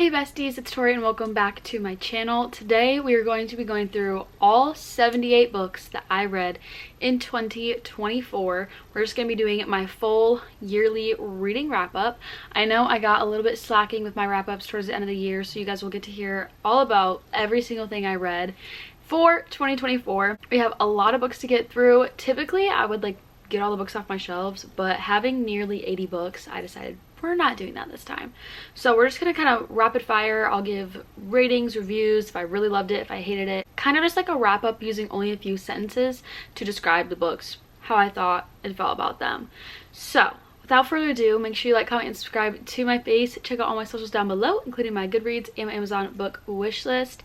Hey besties, it's Tori and welcome back to my channel. Today we are going to be going through all 78 books that I read in 2024. We're just going to be doing my full yearly reading wrap-up. I know I got a little bit slacking with my wrap-ups towards the end of the year, so you guys will get to hear all about every single thing I read for 2024. We have a lot of books to get through. Typically I would get all the books off my shelves, but having nearly 80 books, I decided we're not doing that this time. So we're just gonna kind of rapid fire. I'll give ratings, reviews, if I really loved it, if I hated it. Kind of just like a wrap up using only a few sentences to describe the books, how I thought and felt about them. So without further ado, make sure you like, comment, and subscribe to my face. Check out all my socials down below, including my Goodreads and my Amazon book wish list.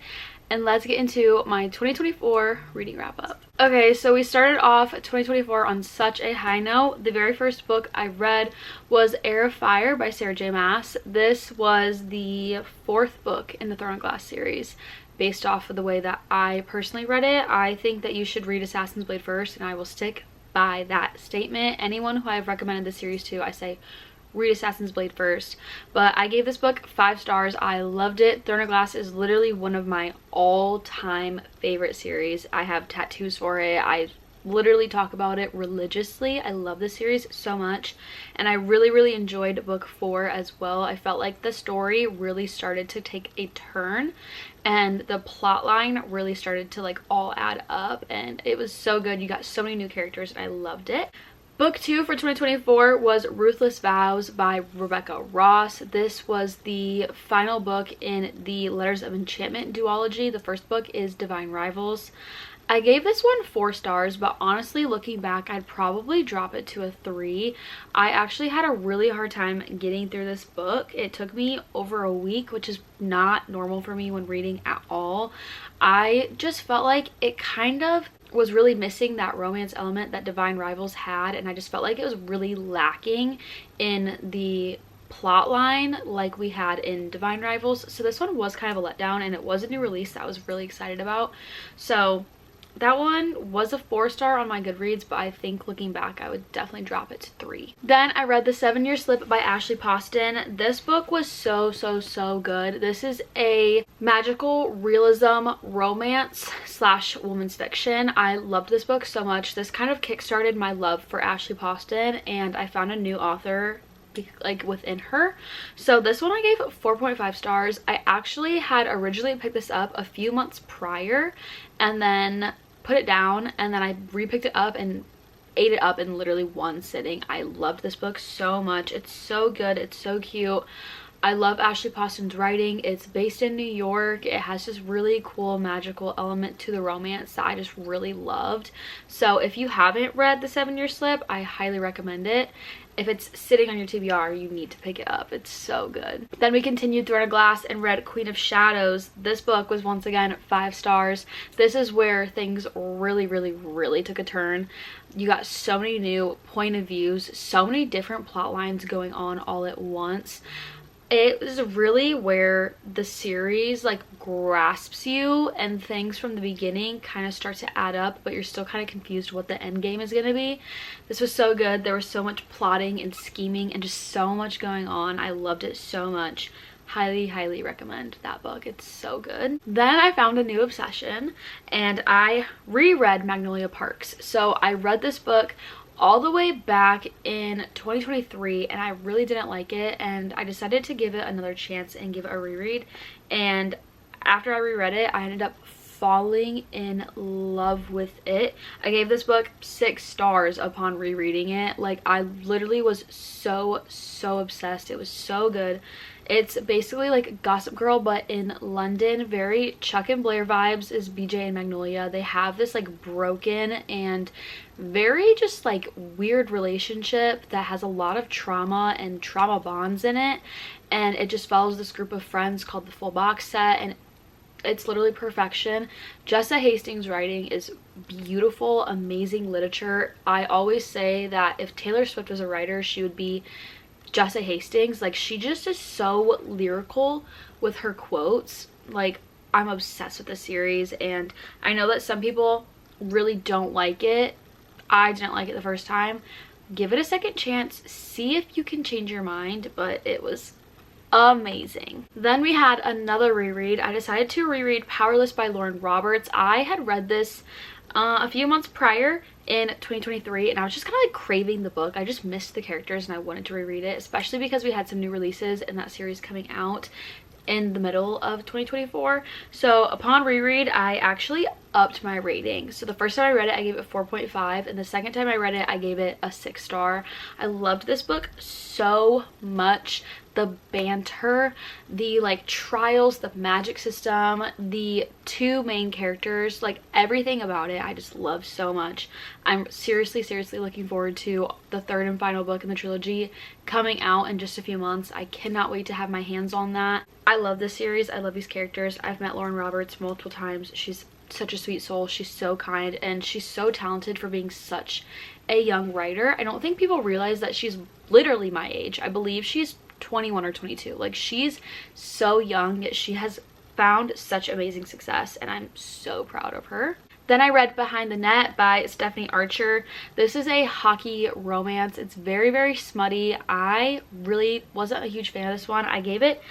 And let's get into my 2024 reading wrap up. Okay, so we started off 2024 on such a high note. The very first book I read was Heir of Fire by Sarah J. Maas. This was the fourth book in the Throne of Glass series. Based off of the way that I personally read it, I think that you should read Assassin's Blade first, and I will stick by that statement. Anyone who I've recommended this series to, I say read Assassin's Blade first. But I gave this book 5 stars. I loved it. Throne of Glass is literally one of my all-time favorite series. I have tattoos for it. I literally talk about it religiously. I love this series so much, and I really enjoyed book 4 as well. I felt like the story really started to take a turn and the plot line really started to all add up, and it was so good. You got so many new characters and I loved it. Book 2 for 2024 was Ruthless Vows by Rebecca Ross. This was the final book in the Letters of Enchantment duology. The first book is Divine Rivals. I gave this one 4 stars, but honestly, looking back, I'd probably drop it to a 3. I actually had a really hard time getting through this book. It took me over a week, which is not normal for me when reading at all. I just felt like it kind of was really missing that romance element that Divine Rivals had, and I just felt like it was really lacking in the plot line like we had in Divine Rivals. So this one was kind of a letdown, and it was a new release that I was really excited about. So that one was a 4 star on my Goodreads, but I think looking back I would definitely drop it to 3. Then I read The 7-Year Slip by Ashley Poston. This book was so good. This is a magical realism romance slash woman's fiction. I loved this book so much. This kind of kickstarted my love for Ashley Poston, and I found a new author within her. So this one I gave 4.5 stars. I actually had originally picked this up a few months prior and then put it down, and then I re-picked it up and ate it up in literally one sitting. I loved this book so much. It's so good. It's so cute. I love Ashley Poston's writing. It's based in New York. It has this really cool magical element to the romance that I just really loved. So if you haven't read The 7-Year Slip, I highly recommend it. If it's sitting on your TBR, you need to pick it up. It's so good. Then we continued Throne of Glass and read Queen of Shadows. This book was once again 5 stars. This is where things really took a turn. You got so many new point of views, so many different plot lines going on all at once. It is really where the series grasps you, and things from the beginning kind of start to add up, but you're still kind of confused what the end game is going to be. This was so good. There was so much plotting and scheming and just so much going on. I loved it so much. Highly recommend that book. It's so good. Then I found a new obsession and I reread Magnolia Parks. So I read this book all the way back in 2023 and I really didn't like it, and I decided to give it another chance and give it a reread. And after I reread it, I ended up falling in love with it. I gave this book 6 stars upon rereading it. I literally was so obsessed. It was so good. It's basically like Gossip Girl but in London. Very Chuck and Blair vibes is BJ and Magnolia. They have this broken and very just weird relationship that has a lot of trauma and trauma bonds in it, and it just follows this group of friends called the Full Box Set, and it's literally perfection. Jessa Hastings' writing is beautiful, amazing literature. I always say that if Taylor Swift was a writer, she would be Jessa Hastings. She just is so lyrical with her quotes. I'm obsessed with this series, and I know that some people really don't like it. I didn't like it the first time. Give it a second chance, see if you can change your mind, but it was amazing. Then we had another reread. I decided to reread Powerless by Lauren Roberts. I had read this a few months prior in 2023, and I was just kind of like craving the book. I just missed the characters and I wanted to reread it, especially because we had some new releases in that series coming out in the middle of 2024. So upon reread, I actually upped my rating. So the first time I read it, I gave it 4.5, and the second time I read it, I gave it a 6 star. I loved this book so much. The banter, the like trials, the magic system, the two main characters, like everything about it I just love so much. I'm seriously looking forward to the third and final book in the trilogy coming out in just a few months. I cannot wait to have my hands on that. I love this series. I love these characters. I've met Lauren Roberts multiple times. She's such a sweet soul. She's so kind, and she's so talented for being such a young writer. I don't think people realize that she's literally my age. I believe she's 21 or 22. Like, she's so young, yet she has found such amazing success, and I'm so proud of her. Then I read Behind the Net by Stephanie Archer. This is a hockey romance. It's very smutty. I really wasn't a huge fan of this one. I gave it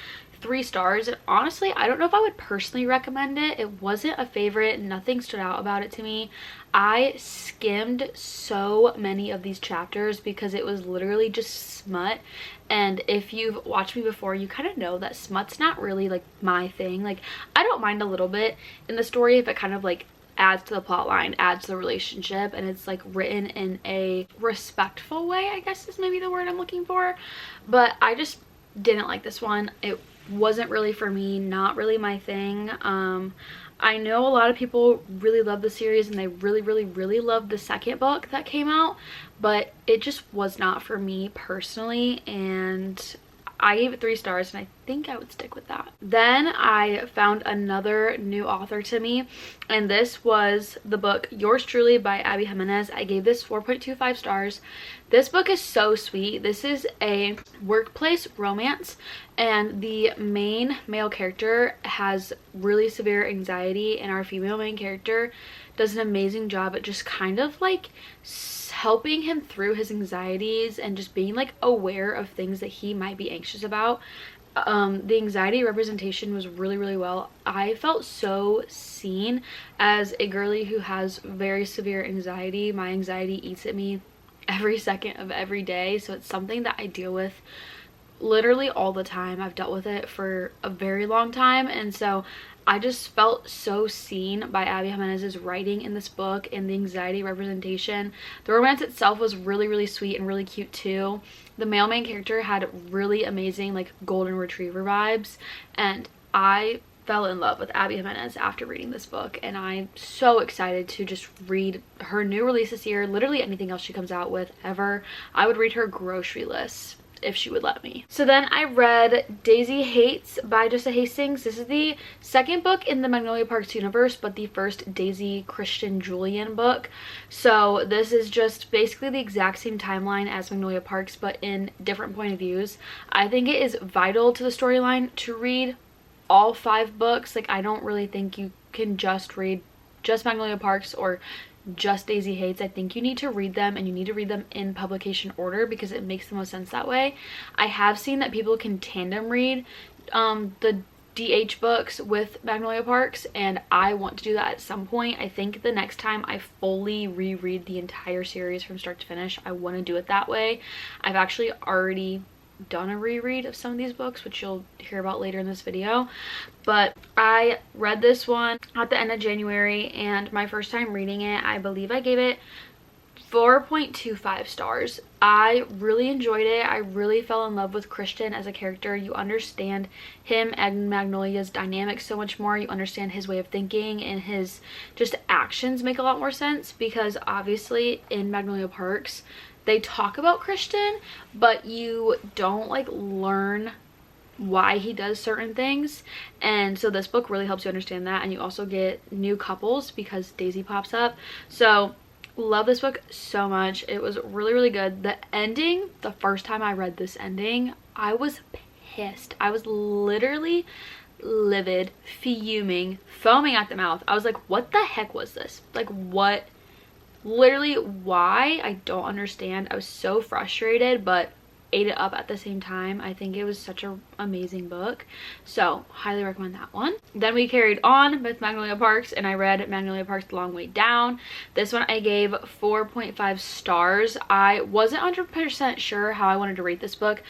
3 stars, and honestly I don't know if I would personally recommend it. It wasn't a favorite. Nothing stood out about it to me. I skimmed so many of these chapters because it was literally just smut, and if you've watched me before, you kind of know that smut's not really like my thing. Like, I don't mind a little bit in the story if it kind of like adds to the plot line, adds to the relationship, and it's like written in a respectful way, I guess is maybe the word I'm looking for. But I just didn't like this one. It wasn't really for me, not really my thing. I know a lot of people really love the series, and they really loved the second book that came out, but it just was not for me personally, and I gave it 3 stars, and I think I would stick with that. Then I found another new author to me, and this was the book Yours Truly by Abby Jimenez. I gave this 4.25 stars. This book is so sweet. This is a workplace romance, and the main male character has really severe anxiety, and our female main character does an amazing job at just kind of like helping him through his anxieties and just being like aware of things that he might be anxious about. The anxiety representation was really well. I felt so seen as a girly who has very severe anxiety. My anxiety eats at me every second of every day, so it's something that I deal with literally all the time. I've dealt with it for a very long time, and so I just felt so seen by Abby Jimenez's writing in this book and the anxiety representation. The romance itself was really sweet and really cute too. The male main character had really amazing like golden retriever vibes, and I fell in love with Abby Jimenez after reading this book, and I'm so excited to just read her new release this year. Literally anything else she comes out with ever, I would read her grocery list if she would let me. So then I read Daisy Hates by Jessa Hastings. This is the second book in the Magnolia Parks universe, but the first Daisy Christian Julian book. So this is just basically the exact same timeline as Magnolia Parks, but in different point of views. I think it is vital to the storyline to read all 5 books. Like, I don't really think you can just read just Magnolia Parks or just Daisy Hates. I think you need to read them, and you need to read them in publication order because it makes the most sense that way. I have seen that people can tandem read the DH books with Magnolia Parks, and I want to do that at some point. I think the next time I fully reread the entire series from start to finish, I want to do it that way. I've actually already done a reread of some of these books, which you'll hear about later in this video, but I read this one at the end of January, and my first time reading it, I believe I gave it 4.25 stars. I really enjoyed it. I really fell in love with Christian as a character. You understand him and Magnolia's dynamic so much more. You understand his way of thinking, and his just actions make a lot more sense, because obviously in Magnolia Parks they talk about Christian, but you don't like learn why he does certain things, and so this book really helps you understand that. And you also get new couples because Daisy pops up. So love this book so much. It was really good. The ending, the first time I read this ending, I was pissed. I was literally livid, fuming, foaming at the mouth. I was like, what the heck was this? Like, what? Literally, why? I don't understand. I was so frustrated, but ate it up at the same time. I think it was such an amazing book, so highly recommend that one. Then we carried on with Magnolia Parks, and I read Magnolia Parks The Long Way Down. This one I gave 4.5 stars. I wasn't 100% sure how I wanted to rate this book,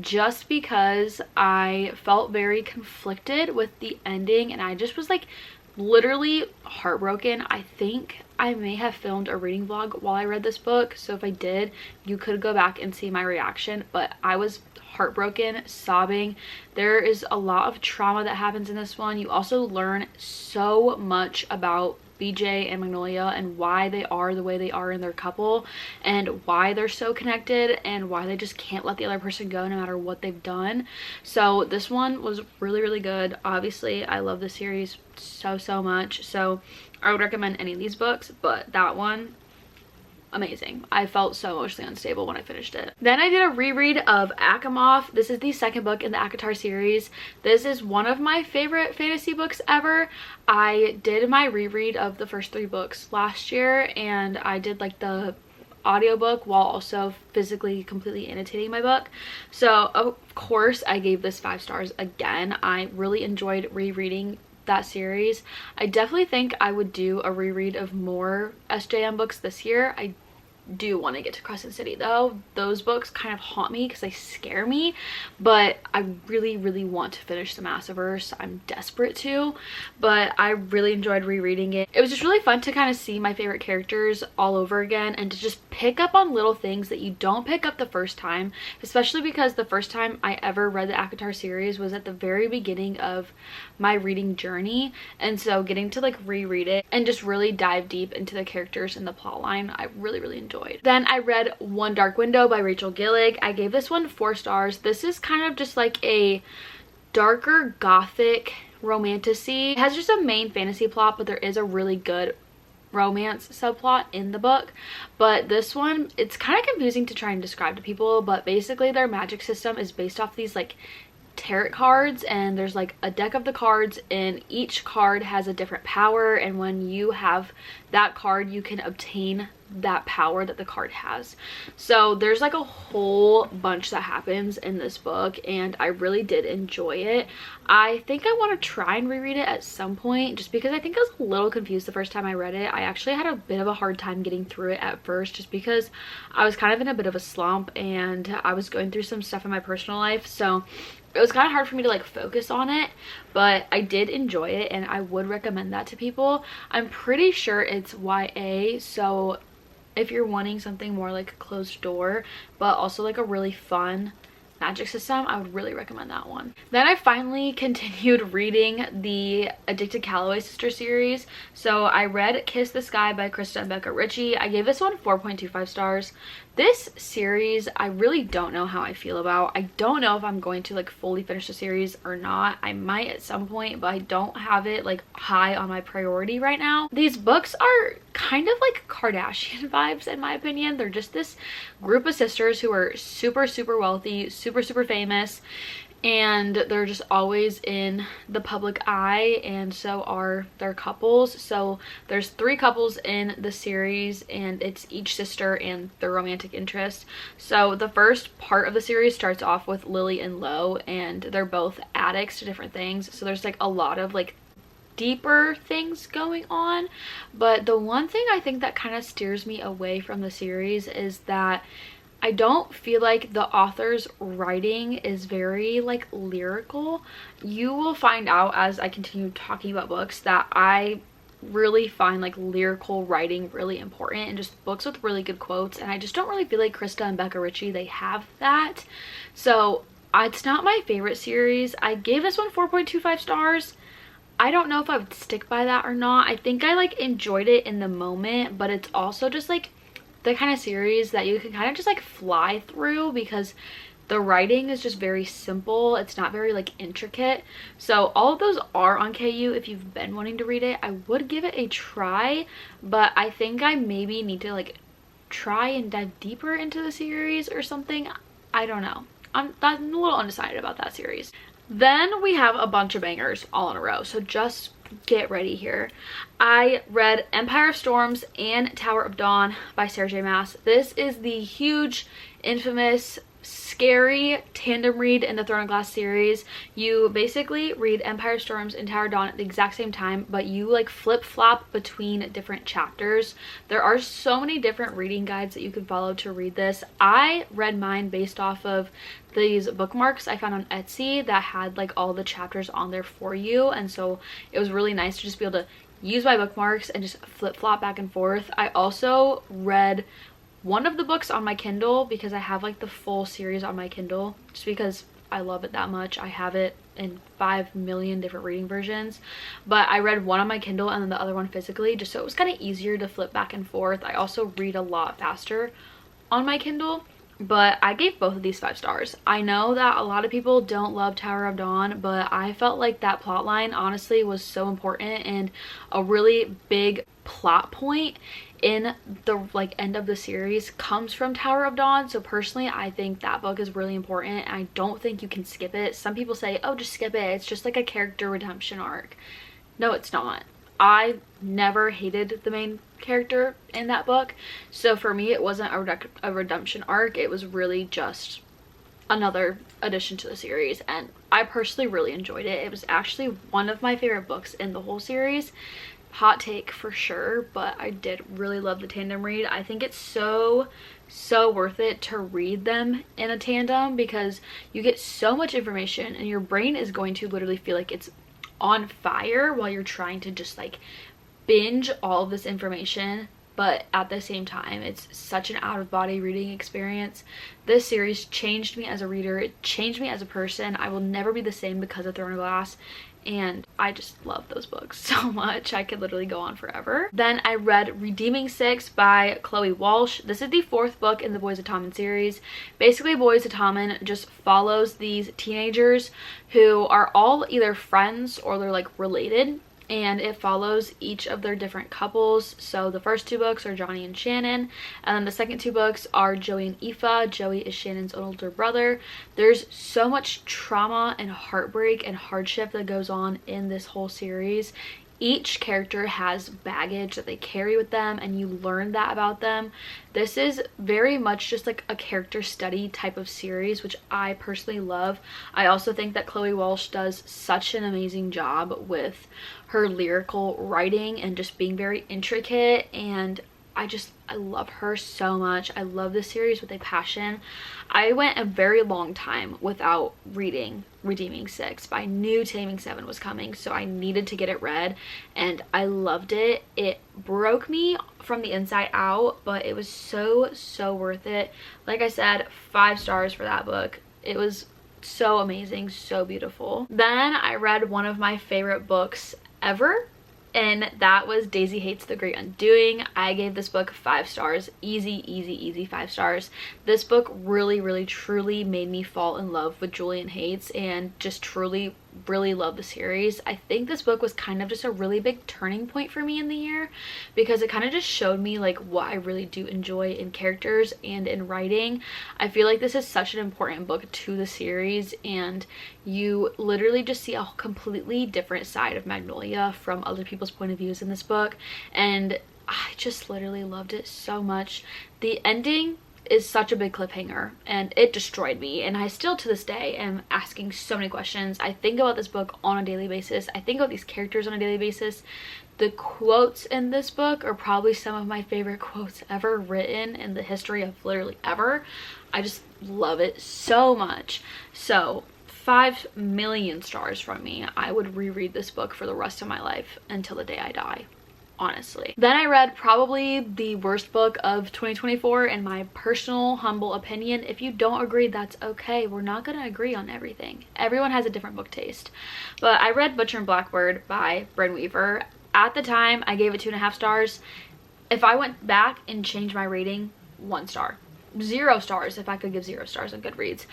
just because I felt very conflicted with the ending, and I just was like literally heartbroken. I think I may have filmed a reading vlog while I read this book, so if I did, you could go back and see my reaction, but I was heartbroken, sobbing. There is a lot of trauma that happens in this one. You also learn so much about BJ and Magnolia and why they are the way they are in their couple, and why they're so connected, and why they just can't let the other person go no matter what they've done. So this one was really, really good. Obviously, I love the series so much, so I would recommend any of these books, but that one, amazing. I felt so emotionally unstable when I finished it. Then I did a reread of Asimov. This is the second book in the ACOTAR series. This is one of my favorite fantasy books ever. I did my reread of the first 3 books last year, and I did like the audiobook while also physically completely annotating my book. So of course I gave this 5 stars again. I really enjoyed rereading that series. I definitely think I would do a reread of more SJM books this year. I do want to get to Crescent City though. Those books kind of haunt me because they scare me, but I really want to finish the Massiverse. I'm desperate to, but I really enjoyed rereading it. It was just really fun to kind of see my favorite characters all over again, and to just pick up on little things that you don't pick up the first time, especially because the first time I ever read the ACOTAR series was at the very beginning of my reading journey, and so getting to like reread it and just really dive deep into the characters and the plotline, I really enjoyed. Then I read One Dark Window by Rachel Gillig. I gave this one 4 stars. This is kind of just like a darker gothic romantasy. It has just a main fantasy plot, but there is a really good romance subplot in the book. But this one, it's kind of confusing to try and describe to people, but basically their magic system is based off these like tarot cards, and there's like a deck of the cards, and each card has a different power, and when you have that card you can obtain that power that the card has. So there's like a whole bunch that happens in this book, and I really did enjoy it. I think I want to try and reread it at some point, just because I think I was a little confused the first time I read it. I actually had a bit of a hard time getting through it at first, just because I was kind of in a bit of a slump and I was going through some stuff in my personal life, so it was kind of hard for me to like focus on it, but I did enjoy it and I would recommend that to people. I'm pretty sure it's YA, so if you're wanting something more like a closed door but also like a really fun magic system, I would really recommend that one. Then I finally continued reading the Addicted Calloway Sister series. So I read Kiss the Sky by Krista and Becca Ritchie. I gave this one 4.25 stars. This series, I really don't know how I feel about. I don't know if I'm going to like fully finish the series or not. I might at some point, but I don't have it like high on my priority right now. These books are kind of like Kardashian vibes in my opinion. They're just this group of sisters who are super wealthy, super famous, and they're just always in the public eye, and so are their couples. So there's 3 couples in the series, and it's each sister and their romantic interest. So the first part of the series starts off with Lily and Lo, and they're both addicts to different things, so there's like a lot of like deeper things going on. But the one thing I think that kind of steers me away from the series is that I don't feel like the author's writing is very like lyrical. You will find out as I continue talking about books that I really find like lyrical writing really important, and just books with really good quotes, and I just don't really feel like Krista and Becca Ritchie, they have that. So it's not my favorite series. I gave this one 4.25 stars. I don't know if I would stick by that or not. I think I like enjoyed it in the moment, but it's also just like the kind of series that you can kind of just like fly through because the writing is just very simple. It's not very like intricate. So all of those are on KU. If you've been wanting to read it, I would give it a try, but I think I maybe need to like try and dive deeper into the series or something. I don't know. I'm a little undecided about that series. Then we have a bunch of bangers all in a row, so just get ready here. I read Empire of Storms and Tower of Dawn by Sarah J Maas. This is the huge, infamous scary tandem read in the Throne of Glass series. You basically read Empire Storms and Tower of Dawn at the exact same time, but you like flip-flop between different chapters. There are so many different reading guides that you can follow to read this. I read mine based off of these bookmarks I found on Etsy that had like all the chapters on there for you, and so it was really nice to just be able to use my bookmarks and just flip-flop back and forth. I also read one of the books on my Kindle because I have like the full series on my Kindle just because I love it that much. I have it in 5 million different reading versions, but I read one on my Kindle and then the other one physically, just so it was kind of easier to flip back and forth. I also read a lot faster on my Kindle, but I gave both of these 5 stars. I know that a lot of people don't love Tower of Dawn, but I felt like that plot line honestly was so important and a really big plot point in the like end of the series comes from Tower of Dawn. So personally, I think that book is really important. I don't think you can skip it. Some people say, oh, just skip it, it's just like a character redemption arc. No, it's not. I never hated the main character in that book, so for me it wasn't a redemption arc. It was really just another addition to the series, and I personally really enjoyed it. It was actually one of my favorite books in the whole series. Hot take for sure, but I did really love the tandem read. I think it's so worth it to read them in a tandem because you get so much information and your brain is going to literally feel like it's on fire while you're trying to just like binge all of this information, but at the same time it's such an out-of-body reading experience. This series changed me as a reader. It changed me as a person. I will never be the same because of Throne of Glass, and I just love those books so much. I could literally go on forever. Then I read Redeeming Six by Chloe Walsh. This is the 4th book in the Boys of Tommen series. Basically, Boys of Tommen just follows these teenagers who are all either friends or they're like related, and it follows each of their different couples. So the first 2 books are Johnny and Shannon, and then the second 2 books are Joey and Aoife. Joey is Shannon's older brother. There's so much trauma and heartbreak and hardship that goes on in this whole series. Each character has baggage that they carry with them, and you learn that about them. This is very much just like a character study type of series, which I personally love. I also think that Chloe Walsh does such an amazing job with her lyrical writing and just being very intricate, and I love her so much. I love this series with a passion. I went a very long time without reading Redeeming Six, but I knew Taming Seven was coming, so I needed to get it read, and I loved it. It broke me from the inside out, but it was so worth it. Like I said, 5 stars for that book. It was so amazing, so beautiful. Then I read one of my favorite books ever, and that was Daisy Hates the Great Undoing. I gave this book 5 stars. Easy 5 stars. This book really truly made me fall in love with Julian Hates and just truly really love the series. I think this book was kind of just a really big turning point for me in the year because it kind of just showed me like what I really do enjoy in characters and in writing. I feel like this is such an important book to the series, and you literally just see a completely different side of Magnolia from other people's point of views in this book, and I just literally loved it so much. The ending is such a big cliffhanger and it destroyed me, and I still to this day am asking so many questions. I think about this book on a daily basis. I think about these characters on a daily basis. The quotes in this book are probably some of my favorite quotes ever written in the history of literally ever. I just love it so much. So 5 million stars from me. I would reread this book for the rest of my life until the day I die, honestly. Then I read probably the worst book of 2024 in my personal humble opinion. If you don't agree, that's okay. We're not gonna agree on everything. Everyone has a different book taste. But I read Butcher and Blackbird by Bryn Weaver. At the time, I gave it 2.5 stars. If I went back and changed my rating, 1 star. 0 stars if I could give 0 stars on Goodreads.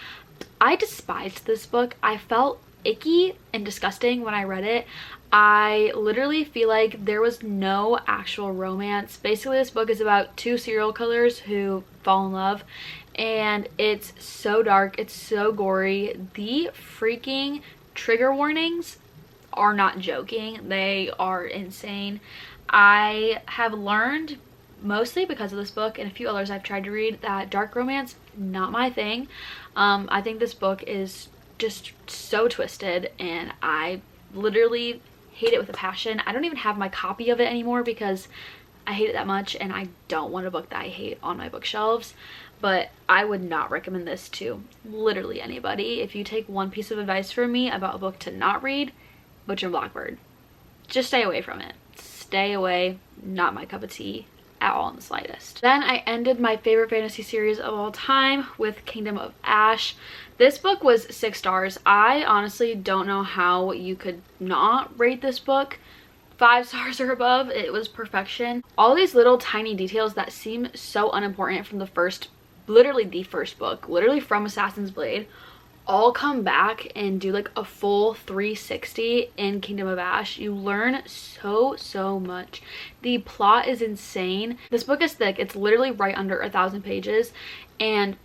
I despised this book. I felt icky and disgusting when I read it. I literally feel like there was no actual romance. Basically, this book is about 2 serial killers who fall in love, and it's so dark, it's so gory. The freaking trigger warnings are not joking. They are insane. I have learned mostly because of this book and a few others I've tried to read, that dark romance, not my thing. I think this book is just so twisted, and I literally hate it with a passion. I don't even have my copy of it anymore because I hate it that much, and I don't want a book that I hate on my bookshelves. But I would not recommend this to literally anybody. If you take one piece of advice from me about a book to not read, Butcher and Blackbird. Just stay away from it. Stay away. Not my cup of tea at all in the slightest. Then I ended my favorite fantasy series of all time with Kingdom of Ash. This book was 6 stars. I honestly don't know how you could not rate this book 5 stars or above. It was perfection. All these little tiny details that seem so unimportant from the first, literally the first book, literally from Assassin's Blade, all come back and do like a full 360 in Kingdom of Ash. You learn so much. The plot is insane. This book is thick. It's literally right under 1,000 pages, and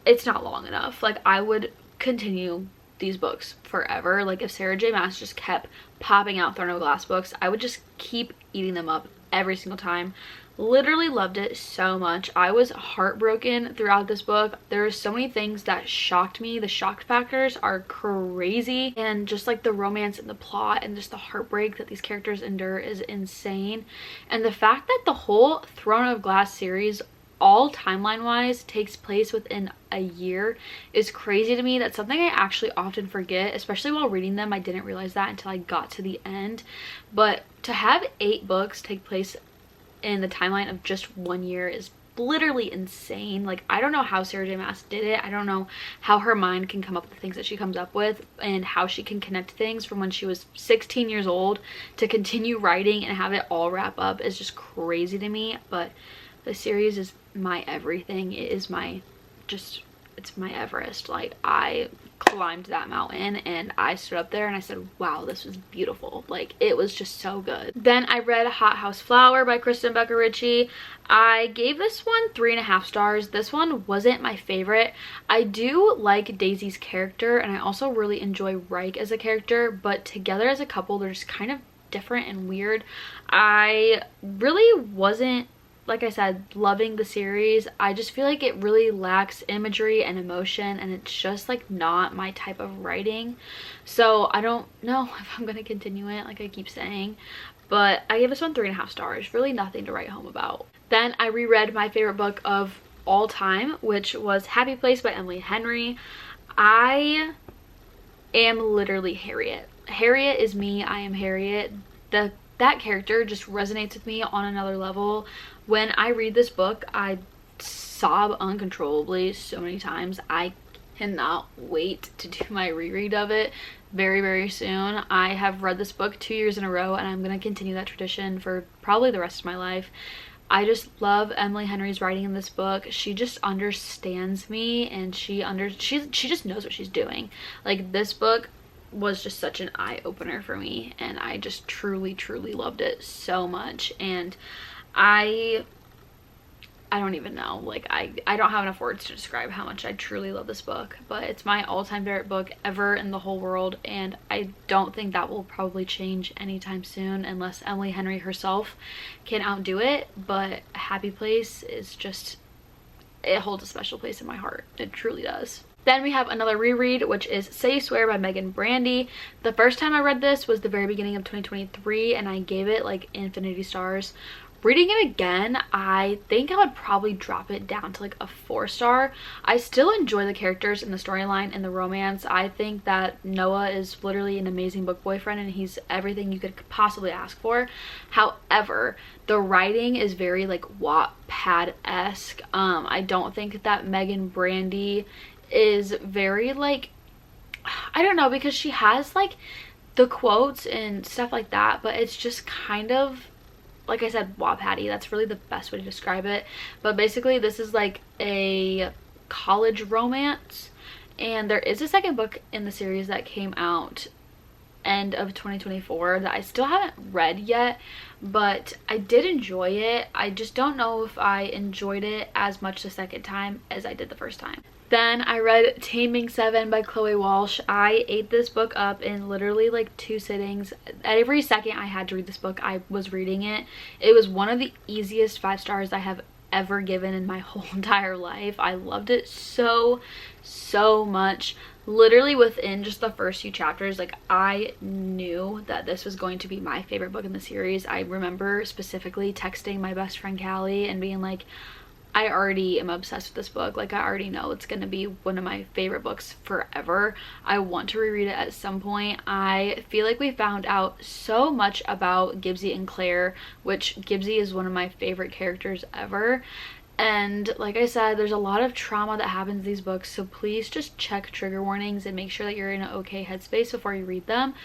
it's not long enough. Like, I would continue these books forever. Like, if Sarah J Maas just kept popping out Throne of Glass books, I would just keep eating them up every single time. Literally loved it so much. I was heartbroken throughout this book. There are so many things that shocked me. The shock factors are crazy, and just like the romance and the plot and just the heartbreak that these characters endure is insane. And the fact that the whole Throne of Glass series, all timeline wise, takes place within a year is crazy to me. That's something I actually often forget, especially while reading them. I didn't realize that until I got to the end. But to have 8 books take place in the timeline of just 1 year is literally insane. Like, I don't know how Sarah J Maas did it. I don't know how her mind can come up with the things that she comes up with, and how she can connect things from when she was 16 years old to continue writing and have it all wrap up is just crazy to me. But the series is my everything. It is my, just, it's my Everest. Like, I climbed that mountain and I stood up there and I said, wow, this was beautiful. Like, it was just so good. Then I read Hot House Flower by Kristen Becker Ritchie. I gave this one 3.5 stars. This one wasn't my favorite. I do like Daisy's character, and I also really enjoy Reich as a character, but together as a couple, they're just kind of different and weird. I really wasn't, like I said, loving the series. I just feel like it really lacks imagery and emotion, and it's just like not my type of writing. So I don't know if I'm gonna continue it, like I keep saying, but I gave this one 3.5 stars. Really nothing to write home about. Then I reread my favorite book of all time, which was Happy Place by Emily Henry. I am literally Harriet. Harriet is me. I am Harriet. That character just resonates with me on another level. When I read this book, I sob uncontrollably so many times. I cannot wait to do my reread of it very soon. I have read this book 2 years in a row, and I'm going to continue that tradition for probably the rest of my life. I just love Emily Henry's writing in this book. She just understands me, and she just knows what she's doing. Like, this book was just such an eye-opener for me, and I just truly loved it so much. And I don't even know, like, I don't have enough words to describe how much I truly love this book, but it's my all-time favorite book ever in the whole world, and I don't think that will probably change anytime soon unless Emily Henry herself can outdo it. But Happy Place is just, it holds a special place in my heart. It truly does. Then we have another reread, which is Say You Swear by Megan Brandy. The first time I read this was the very beginning of 2023, and I gave it like infinity stars. Reading it again, I think I would probably drop it down to like a 4-star. I still enjoy the characters and the storyline and the romance. I think that Noah is literally an amazing book boyfriend, and he's everything you could possibly ask for. However, the writing is very like Wattpad-esque. I don't think that Megan Brandy is very like, I don't know, because she has like the quotes and stuff like that, but it's just kind of, like I said, Wattpad-y. That's really the best way to describe it. But basically this is like a college romance, and there is a second book in the series that came out, end of 2024 that I still haven't read yet, but I did enjoy it. I just don't know if I enjoyed it as much the second time as I did the first time. Then I read Taming 7 by Chloe Walsh. I ate this book up in literally like 2 sittings. Every second I had to read this book, I was reading it. It was one of the easiest 5 stars I have ever given in my whole entire life. I loved it so much. Literally within just the first few chapters, like, I knew that this was going to be my favorite book in the series. I remember specifically texting my best friend Callie and being like, I already am obsessed with this book. Like, I already know it's gonna be one of my favorite books forever. I want to reread it at some point. I feel like we found out so much about Gibbsy and Claire, which Gibbsy is one of my favorite characters ever. And like I said, there's a lot of trauma that happens in these books, so please just check trigger warnings and make sure that you're in an okay headspace before you read them.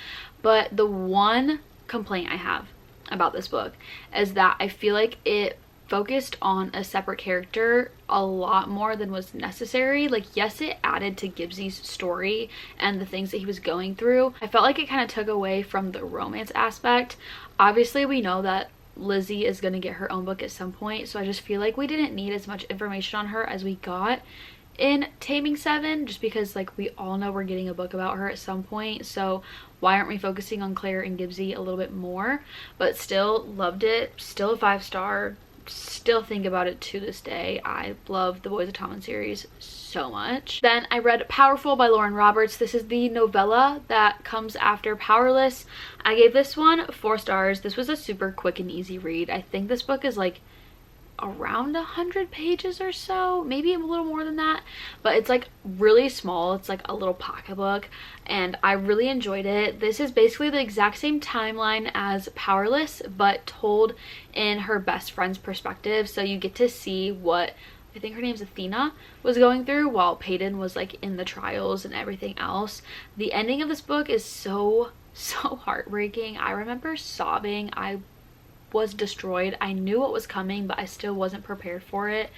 But the one complaint I have about this book is that I feel like it focused on a separate character a lot more than was necessary. Like, yes, it added to Gibbsy's story and the things that he was going through. I felt like it kind of took away from the romance aspect. Obviously, we know that Lizzie is going to get her own book at some point, so I just feel like we didn't need as much information on her as we got in Taming 7, just because, like, we all know we're getting a book about her at some point, so why aren't we focusing on Claire and Gibbsy a little bit more? But still loved it. Still a 5-star. Still think about it to this day. I love the Boys of Tommen series so much. Then I read Powerful by Lauren Roberts. This is the novella that comes after Powerless. I gave this one 4 stars. This was a super quick and easy read. I think this book is like around 100 pages or so, maybe a little more than that, but it's like really small. It's like a little pocketbook, and I really enjoyed it. This is basically the exact same timeline as Powerless, but told in her best friend's perspective, so you get to see what, I think her name's Athena, was going through while Peyton was like in the trials and everything else. The ending of this book is so heartbreaking. I remember sobbing. I was destroyed. I knew what was coming, but I still wasn't prepared for it.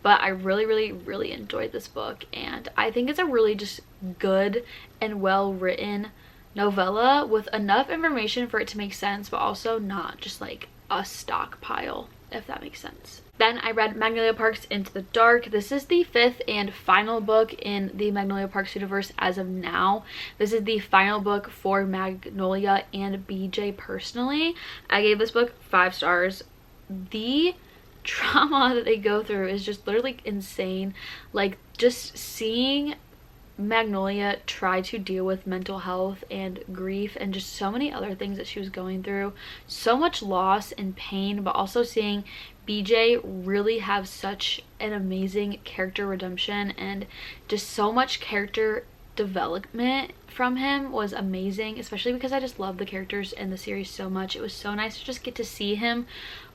But I really enjoyed this book, and I think it's a really just good and well written novella with enough information for it to make sense, but also not just like a stockpile, if that makes sense. Then I read Magnolia Parks Into the Dark. This is the 5th and final book in the Magnolia Parks universe as of now. This is the final book for Magnolia and BJ personally. I gave this book 5 stars. The trauma that they go through is just literally insane. Like, just seeing Magnolia try to deal with mental health and grief and just so many other things that she was going through, so much loss and pain, but also seeing BJ really have such an amazing character redemption and just so much character development from him was amazing, especially because I just love the characters in the series so much. It was so nice to just get to see him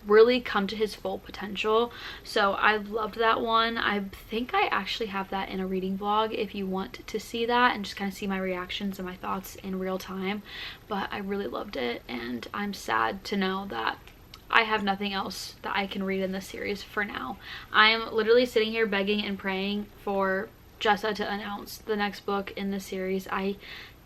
really come to his full potential. So I loved that one. I think I actually have that in a reading vlog if you want to see that and just kind of see my reactions and my thoughts in real time. But I really loved it, and I'm sad to know that I have nothing else that I can read in this series for now. I am literally sitting here begging and praying for Jessa to announce the next book in the series. I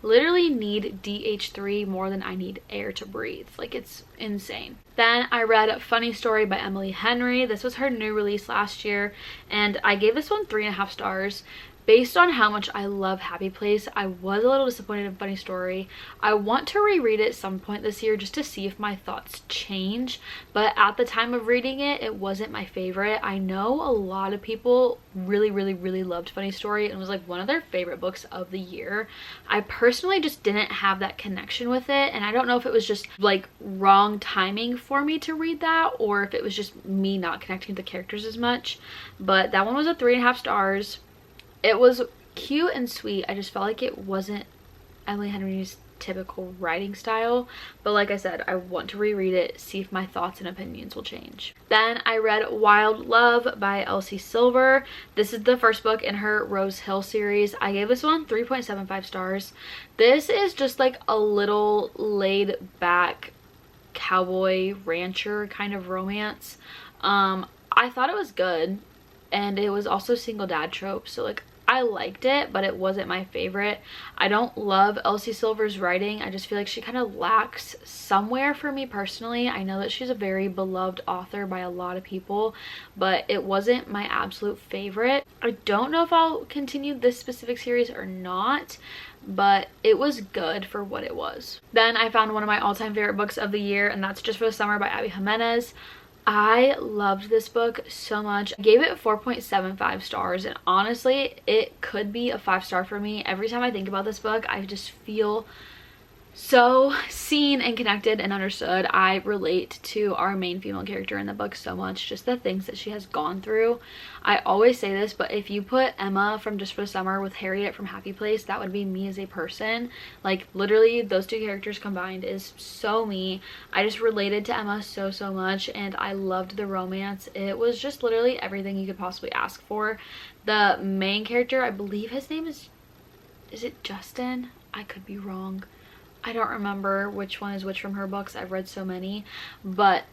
literally need DH3 more than I need air to breathe. Like, it's insane. Then I read Funny Story by Emily Henry. This was her new release last year, and I gave this one 3.5 stars. Based on how much I love Happy Place, I was a little disappointed in Funny Story. I want to reread it at some point this year just to see if my thoughts change, but at the time of reading it, it wasn't my favorite. I know a lot of people really loved Funny Story and it was like one of their favorite books of the year. I personally just didn't have that connection with it, and I don't know if it was just like wrong timing for me to read that or if it was just me not connecting with the characters as much, but that one was a 3.5 stars. It was cute and sweet. I just felt like it wasn't Emily Henry's typical writing style, but like I said, I want to reread it, see if my thoughts and opinions will change. Then I read Wild Love by Elsie Silver. This is the first book in her Rose Hill series. I gave this one 3.75 stars. This is just like a little laid back cowboy rancher kind of romance. I thought it was good, and it was also single dad trope, so like I liked it, but it wasn't my favorite. I don't love Elsie Silver's writing. I just feel like she kind of lacks somewhere for me personally. I know that she's a very beloved author by a lot of people, but it wasn't my absolute favorite. I don't know if I'll continue this specific series or not, but it was good for what it was. Then I found one of my all-time favorite books of the year, and that's Just for the Summer by Abby Jimenez. I loved this book so much. I gave it 4.75 stars, and honestly, it could be a 5-star for me. Every time I think about this book, I just feel so seen and connected and understood. I relate to our main female character in the book so much, just the things that she has gone through. I always say this, but if you put Emma from Just for the Summer with Harriet from Happy Place, that would be me as a person. Like, literally, those two characters combined is so me. I just related to Emma so much, and I loved the romance. It was just literally everything you could possibly ask for. The main character, I believe his name is it Justin? I could be wrong. I don't remember which one is which from her books. I've read so many, but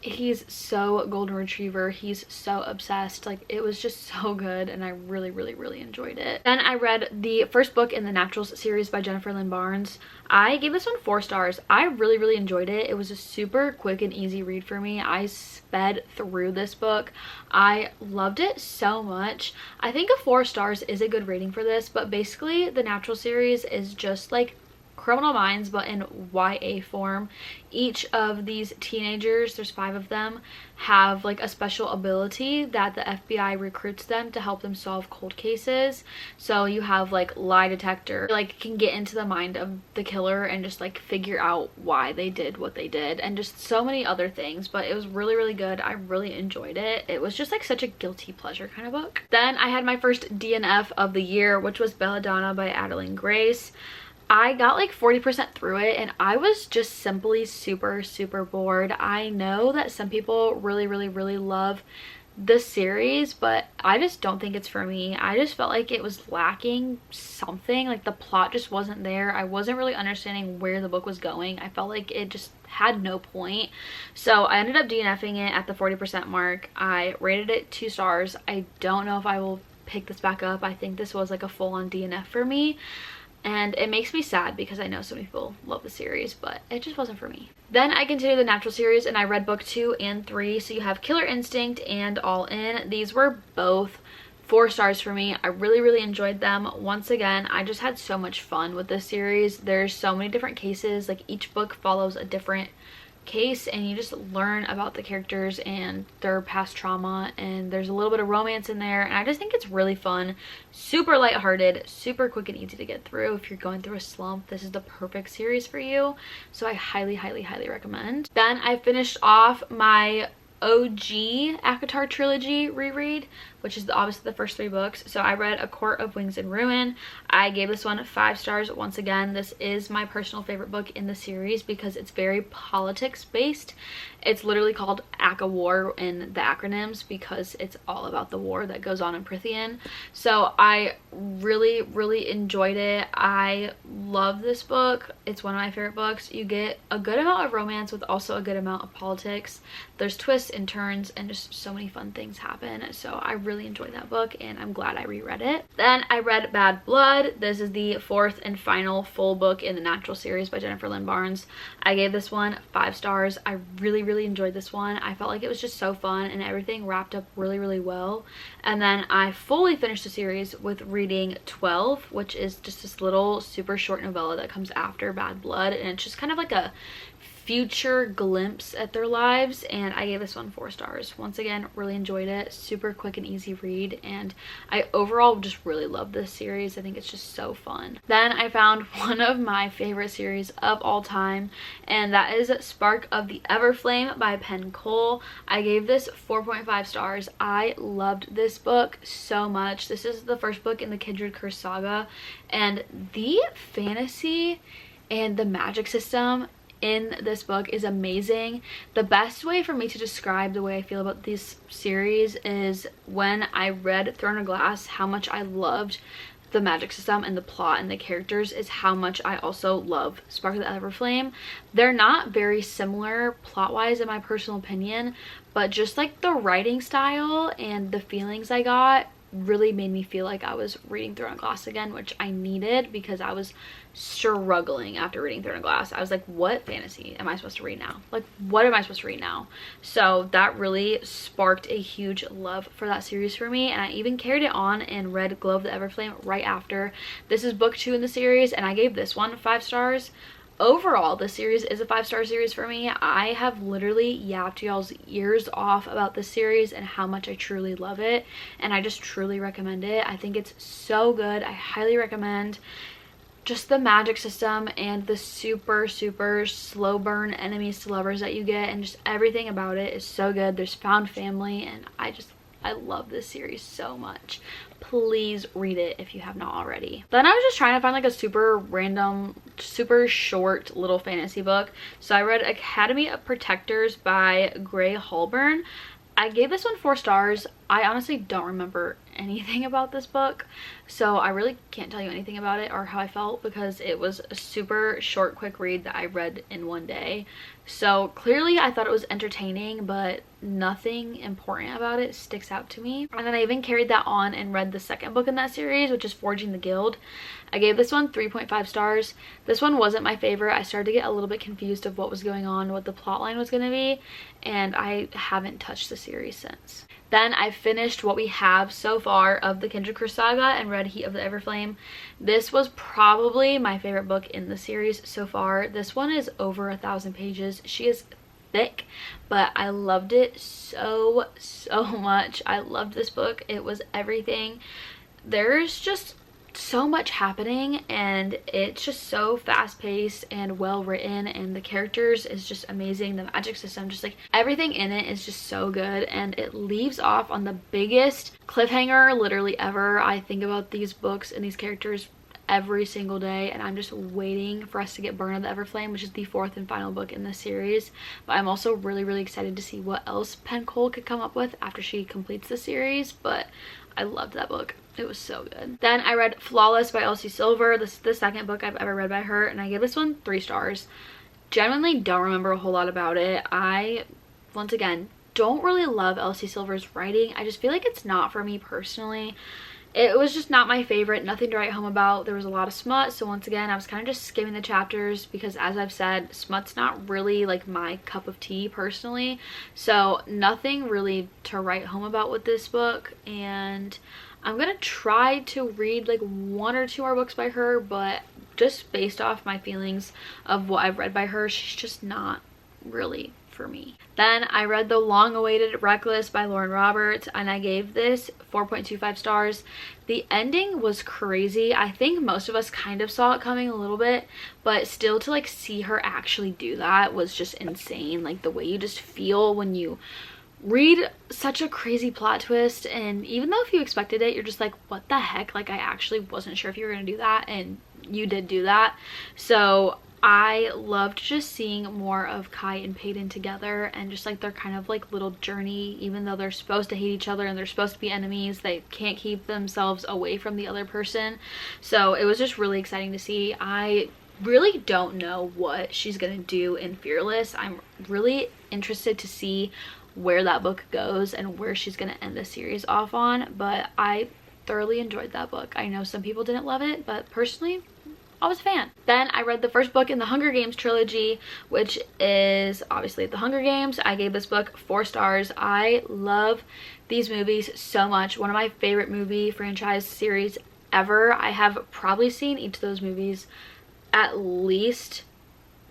he's so golden retriever. He's so obsessed. Like, it was just so good, and I really enjoyed it. Then I read the first book in the Naturals series by Jennifer Lynn Barnes. I gave this one 4 stars. I really enjoyed it. It was a super quick and easy read for me. I sped through this book. I loved it so much. I think a 4 stars is a good rating for this, but basically the Natural series is just like Criminal Minds, but in YA form. Each of these teenagers, there's 5 of them, have like a special ability that the FBI recruits them to help them solve cold cases. So you have like lie detector, like can get into the mind of the killer and just like figure out why they did what they did, and just so many other things. But it was really good. I really enjoyed it. It was just like such a guilty pleasure kind of book. Then I had my first DNF of the year, which was Belladonna by Adeline Grace. I got like 40% through it, and I was just simply super bored. I know that some people really love this series, but I just don't think it's for me. I just felt like it was lacking something. Like, the plot just wasn't there. I wasn't really understanding where the book was going. I felt like it just had no point. So I ended up DNFing it at the 40% mark. I rated it 2 stars. I don't know if I will pick this back up. I think this was like a full-on DNF for me. And it makes me sad because I know so many people love the series, but it just wasn't for me. Then I continued the Natural series, and I read book 2 and 3. So you have Killer Instinct and All In. These were both 4 stars for me. I really enjoyed them. Once again, I just had so much fun with this series. There's so many different cases. Like, each book follows a different case, and you just learn about the characters and their past trauma, and there's a little bit of romance in there, and I just think it's really fun, super lighthearted, super quick and easy to get through. If you're going through a slump, this is the perfect series for you. So I highly recommend. Then I finished off my OG ACOTAR trilogy reread, which is obviously the first 3 books. So I read A Court of Wings and Ruin. I gave this one 5 stars. Once again, this is my personal favorite book in the series because it's very politics based. It's literally called ACA War in the acronyms because it's all about the war that goes on in Prithian. So I really enjoyed it. I love this book. It's one of my favorite books. You get a good amount of romance with also a good amount of politics. There's twists and turns, and just so many fun things happen. So I really enjoyed that book, and I'm glad I reread it. Then I read Bad Blood. This is the 4th and final full book in the Natural series by Jennifer Lynn Barnes. I gave this one 5 stars. I really enjoyed this one. I felt like it was just so fun, and everything wrapped up really well. And then I fully finished the series with reading 12, which is just this little super short novella that comes after Bad Blood, and it's just kind of like a future glimpse at their lives, and I gave this one 4 stars. Once again, really enjoyed it. Super quick and easy read, and I overall just really love this series. I think it's just so fun. Then I found one of my favorite series of all time, and that is Spark of the Everflame by Penn Cole. I gave this 4.5 stars. I loved this book so much. This is the first book in the Kindred Curse saga, and the fantasy and the magic system in this book is amazing. The best way for me to describe the way I feel about this series is when I read Throne of Glass, how much I loved the magic system and the plot and the characters is how much I also love Spark of the Everflame. They're not very similar plot-wise in my personal opinion, but just like the writing style and the feelings I got really made me feel like I was reading Throne of Glass again, which I needed because I was struggling after reading Throne of Glass. I was like, what fantasy am I supposed to read now? Like, what am I supposed to read now? So that really sparked a huge love for that series for me, and I even carried it on and read Glow of the Everflame right after. This is book 2 in the series, and I gave this one 5 stars. Overall, the series is a 5-star series for me. I have literally yapped y'all's ears off about this series and how much I truly love it, and I just truly recommend it. I think it's so good. I highly recommend. Just the magic system and the super slow burn enemies to lovers that you get, and just everything about it is so good. There's found family, and I love this series so much. Please read it if you have not already. Then I was just trying to find like a super random, super short little fantasy book. So I read Academy of Protectors by Gray Halburn. I gave this one 4 stars. I honestly don't remember anything about this book, so I really can't tell you anything about it or how I felt, because it was a super short, quick read that I read in one day. So clearly I thought it was entertaining, but nothing important about it sticks out to me. And then I even carried that on and read the second book in that series, which is Forging the Guild. I gave this one 3.5 stars. This one wasn't my favorite. I started to get a little bit confused of what was going on, what the plot line was going to be, and I haven't touched the series since. Then I finished what we have so far of the Kindred Saga and read Heat of the Everflame. This was probably my favorite book in the series so far. This one is over 1,000 pages. She is thick, but I loved it so much. I loved this book. It was everything. There's just so much happening, and it's just so fast-paced and well written, and the characters is just amazing. The magic system, just like everything in it is just so good, and it leaves off on the biggest cliffhanger literally ever. I think about these books and these characters every single day, and I'm just waiting for us to get Burn of the Everflame, which is the 4th and final book in the series. But I'm also really excited to see what else Penn Cole could come up with after she completes the series. But I loved that book. It was so good. Then I read Flawless by Elsie Silver. This is the second book I've ever read by her, and I gave this one 3 stars. Genuinely don't remember a whole lot about it. I, once again, don't really love Elsie Silver's writing. I just feel like it's not for me personally. It was just not my favorite. Nothing to write home about. There was a lot of smut, so once again I was kind of just skimming the chapters, because as I've said, smut's not really like my cup of tea personally, so nothing really to write home about with this book. And I'm gonna try to read like 1 or 2 more books by her, but just based off my feelings of what I've read by her, she's just not really for me. Then I read the long-awaited Reckless by Lauren Roberts, and I gave this 4.25 stars. The ending was crazy. I think most of us kind of saw it coming a little bit, but still to like see her actually do that was just insane. Like the way you just feel when you read such a crazy plot twist, and even though if you expected it, you're just like, what the heck? Like I actually wasn't sure if you were gonna do that, and you did do that. So I loved just seeing more of Kai and Peyton together, and just like their kind of like little journey. Even though they're supposed to hate each other and they're supposed to be enemies, they can't keep themselves away from the other person. So it was just really exciting to see. I really don't know what she's gonna do in Fearless. I'm really interested to see where that book goes and where she's gonna end the series off on, but I thoroughly enjoyed that book. I know some people didn't love it, but personally I was a fan. Then I read the first book in the Hunger Games trilogy, which is obviously The Hunger Games. I gave this book 4 stars. I love these movies so much. One of my favorite movie franchise series ever. I have probably seen each of those movies at least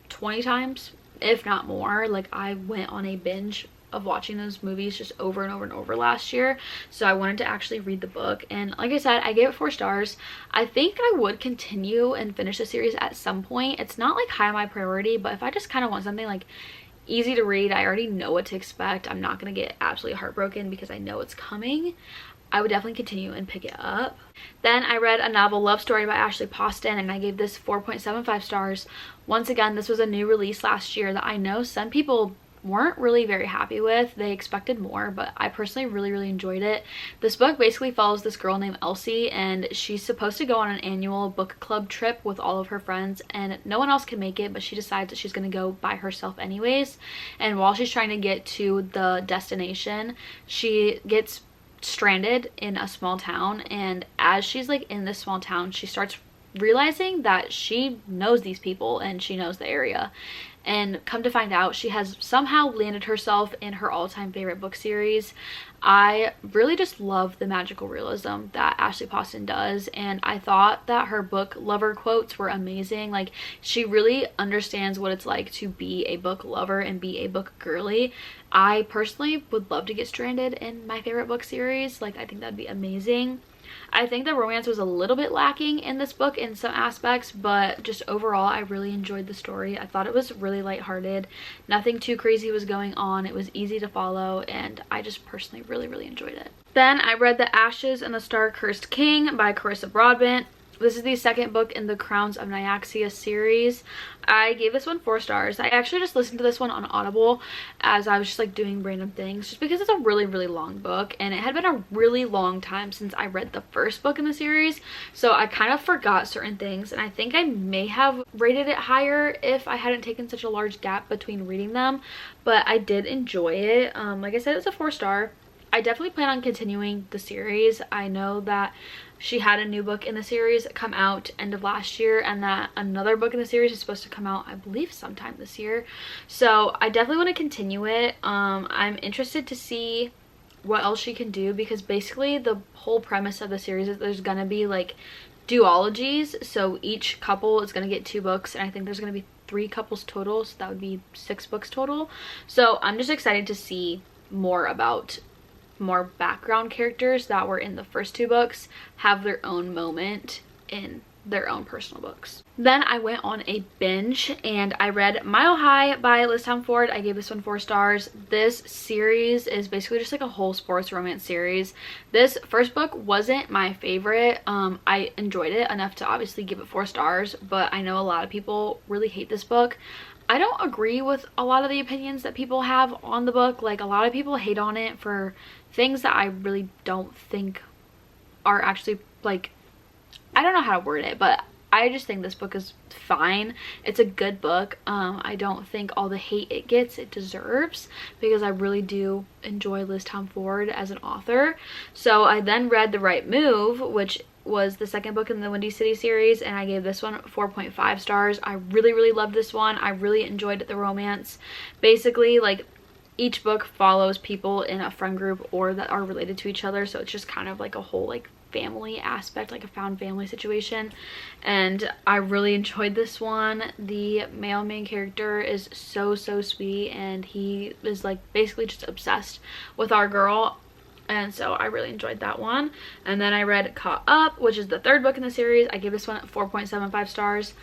20 times, if not more. Like I went on a binge of watching those movies just over and over and over last year, so I wanted to actually read the book, and like I said, I gave it 4 stars. I think I would continue and finish the series at some point. It's not like high on my priority, but if I just kind of want something like easy to read, I already know what to expect, I'm not gonna get absolutely heartbroken because I know it's coming, I would definitely continue and pick it up. Then I read A Novel Love Story by Ashley Poston, and I gave this 4.75 stars. Once again, this was a new release last year that I know some people weren't really very happy with. They expected more, but I personally really enjoyed it. This book basically follows this girl named Elsie, and she's supposed to go on an annual book club trip with all of her friends, and no one else can make it, but she decides that she's gonna go by herself anyways. And while she's trying to get to the destination, she gets stranded in a small town, and as she's like in this small town, she starts realizing that she knows these people and she knows the area, and come to find out she has somehow landed herself in her all-time favorite book series. I really just love the magical realism that Ashley Poston does, and I thought that her book lover quotes were amazing. Like, she really understands what it's like to be a book lover and be a book girly. I personally would love to get stranded in my favorite book series. Like, I think that'd be amazing. I think the romance was a little bit lacking in this book in some aspects, but just overall I really enjoyed the story. I thought it was really lighthearted. Nothing too crazy was going on. It was easy to follow, and I just personally really enjoyed it. Then I read The Ashes and the Star-Cursed King by Carissa Broadbent. This is the second book in the Crowns of Nyaxia series. I gave this one 4 stars. I actually just listened to this one on Audible as I was just like doing random things, just because it's a really long book, and it had been a really long time since I read the first book in the series, so I kind of forgot certain things, and I think I may have rated it higher if I hadn't taken such a large gap between reading them, but I did enjoy it. Like I said, it's a 4 star. I definitely plan on continuing the series. I know that she had a new book in the series come out end of last year, and that another book in the series is supposed to come out, I believe, sometime this year. So I definitely want to continue it. I'm interested to see what else she can do, because basically the whole premise of the series is there's gonna be like duologies, so each couple is gonna get 2 books, and I think there's gonna be 3 couples total, so that would be 6 books total. So I'm just excited to see more about more background characters that were in the first 2 books have their own moment in their own personal books. Then I went on a binge and I read Mile High by Liz Town-Ford. I gave this one 4 stars. This series is basically just like a whole sports romance series. This first book wasn't my favorite. I enjoyed it enough to obviously give it 4 stars, but I know a lot of people really hate this book. I don't agree with a lot of the opinions that people have on the book. Like, a lot of people hate on it for things that I really don't think are actually, like, I don't know how to word it, but I just think this book is fine. It's a good book. I don't think all the hate it gets it deserves, because I really do enjoy Liz Town-Ford as an author. So I then read The Right Move, which was the second book in the Windy City series, and I gave this one 4.5 stars. I really loved this one. I really enjoyed the romance. Basically, like, each book follows people in a friend group or that are related to each other, so it's just kind of like a whole like family aspect, like a found family situation, and I really enjoyed this one. The male main character is so sweet, and he is like basically just obsessed with our girl, and so I really enjoyed that one. And then I read Caught Up, which is the third book in the series. I gave this one 4.75 stars.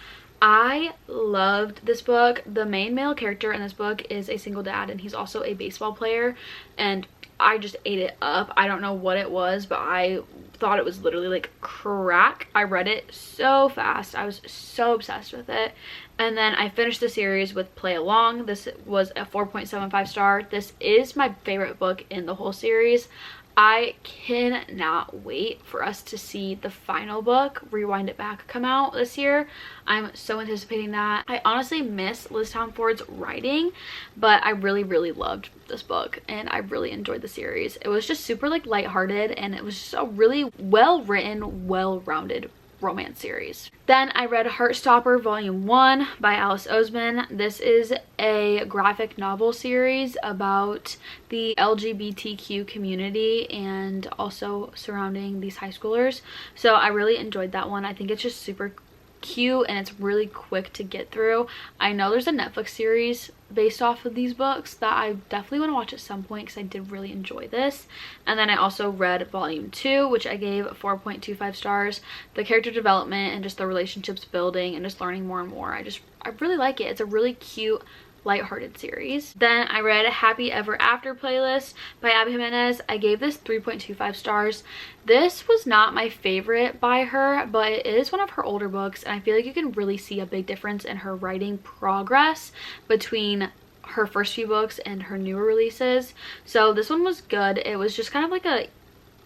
I loved this book. The main male character in this book is a single dad, and he's also a baseball player, and I just ate it up. I don't know what it was, but I thought it was literally like crack. I read it so fast. I was so obsessed with it. And then I finished the series with Play Along. This was a 4.75 star. This is my favorite book in the whole series. I cannot wait for us to see the final book, Rewind It Back, come out this year. I'm so anticipating that. I honestly miss Liz Town-Ford's writing, but I really loved this book, and I really enjoyed the series. It was just super like lighthearted, and it was just a really well written, well-rounded romance series. Then I read Heartstopper Volume 1 by Alice Oseman. This is a graphic novel series about the LGBTQ community and also surrounding these high schoolers. So I really enjoyed that one. I think it's just super cute and it's really quick to get through. I know there's a Netflix series based off of these books that I definitely want to watch at some point, because I did really enjoy this. And then I also read Volume 2, which I gave 4.25 stars. The character development and just the relationships building and just learning more and more, I really like it. It's a really cute, lighthearted series. Then I read Happy Ever After Playlist by Abby Jimenez. I gave this 3.25 stars. This was not my favorite by her, but it is one of her older books, and I feel like you can really see a big difference in her writing progress between her first few books and her newer releases. So this one was good. It was just kind of like a